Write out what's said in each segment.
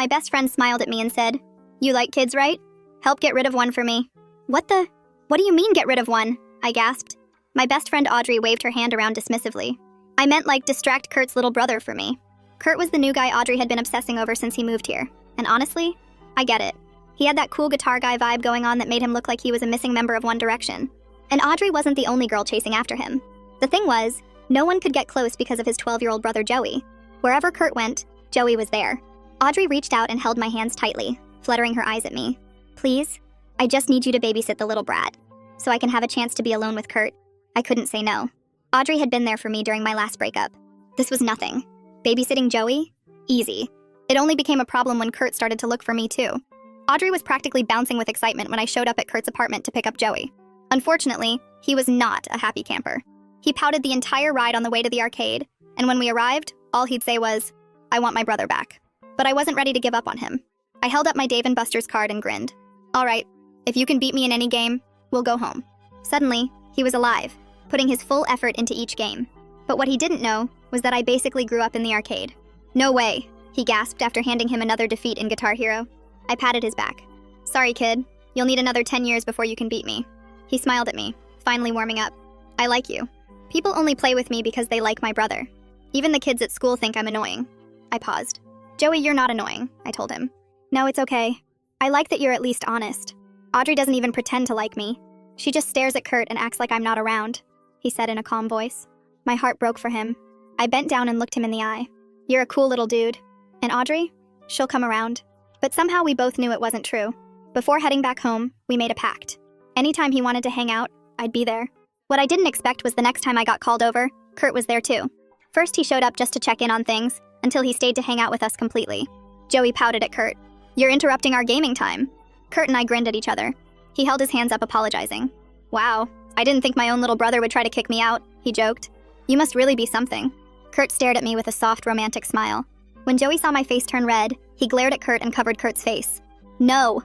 My best friend smiled at me and said, "You like kids, right? Help get rid of one for me." What do you mean get rid of one? I gasped. My best friend Audrey waved her hand around dismissively. I meant like distract Kurt's little brother for me. Kurt was the new guy Audrey had been obsessing over since he moved here. And honestly, I get it. He had that cool guitar guy vibe going on that made him look like he was a missing member of One Direction. And Audrey wasn't the only girl chasing after him. The thing was, no one could get close because of his 12-year-old brother Joey. Wherever Kurt went, Joey was there. Audrey reached out and held my hands tightly, fluttering her eyes at me. "Please, I just need you to babysit the little brat, so I can have a chance to be alone with Kurt." I couldn't say no. Audrey had been there for me during my last breakup. This was nothing. Babysitting Joey? Easy. It only became a problem when Kurt started to look for me too. Audrey was practically bouncing with excitement when I showed up at Kurt's apartment to pick up Joey. Unfortunately, he was not a happy camper. He pouted the entire ride on the way to the arcade, and when we arrived, all he'd say was, "I want my brother back." But I wasn't ready to give up on him. I held up my Dave & Buster's card and grinned. "All right, if you can beat me in any game, we'll go home." Suddenly, he was alive, putting his full effort into each game. But what he didn't know was that I basically grew up in the arcade. "No way," he gasped after handing him another defeat in Guitar Hero. I patted his back. "Sorry, kid. You'll need another 10 years before you can beat me." He smiled at me, finally warming up. "I like you. People only play with me because they like my brother. Even the kids at school think I'm annoying." I paused. "Joey, you're not annoying," I told him. "No, it's okay. I like that you're at least honest. Audrey doesn't even pretend to like me. She just stares at Kurt and acts like I'm not around," he said in a calm voice. My heart broke for him. I bent down and looked him in the eye. "You're a cool little dude. And Audrey? She'll come around." But somehow we both knew it wasn't true. Before heading back home, we made a pact. Anytime he wanted to hang out, I'd be there. What I didn't expect was the next time I got called over, Kurt was there too. First he showed up just to check in on things, until he stayed to hang out with us completely. Joey pouted at Kurt. "You're interrupting our gaming time." Kurt and I grinned at each other. He held his hands up apologizing. "Wow, I didn't think my own little brother would try to kick me out," he joked. "You must really be something." Kurt stared at me with a soft, romantic smile. When Joey saw my face turn red, he glared at Kurt and covered Kurt's face. "No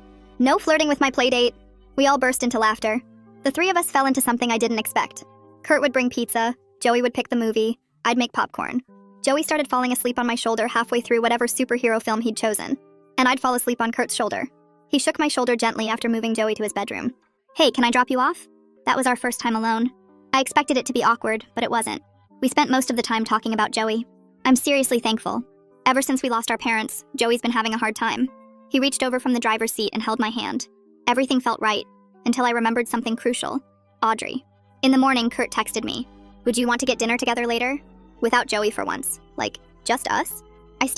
flirting with my playdate." We all burst into laughter. The three of us fell into something I didn't expect. Kurt would bring pizza, Joey would pick the movie, I'd make popcorn. Joey started falling asleep on my shoulder halfway through whatever superhero film he'd chosen, and I'd fall asleep on Kurt's shoulder. He shook my shoulder gently after moving Joey to his bedroom. "Hey, can I drop you off?" That was our first time alone. I expected it to be awkward, but it wasn't. We spent most of the time talking about Joey. I'm seriously thankful. Ever since we lost our parents, Joey's been having a hard time. He reached over from the driver's seat and held my hand. Everything felt right, until I remembered something crucial. Audrey. In the morning, Kurt texted me, "Would you want to get dinner together later?" Without Joey for once. Like, just us?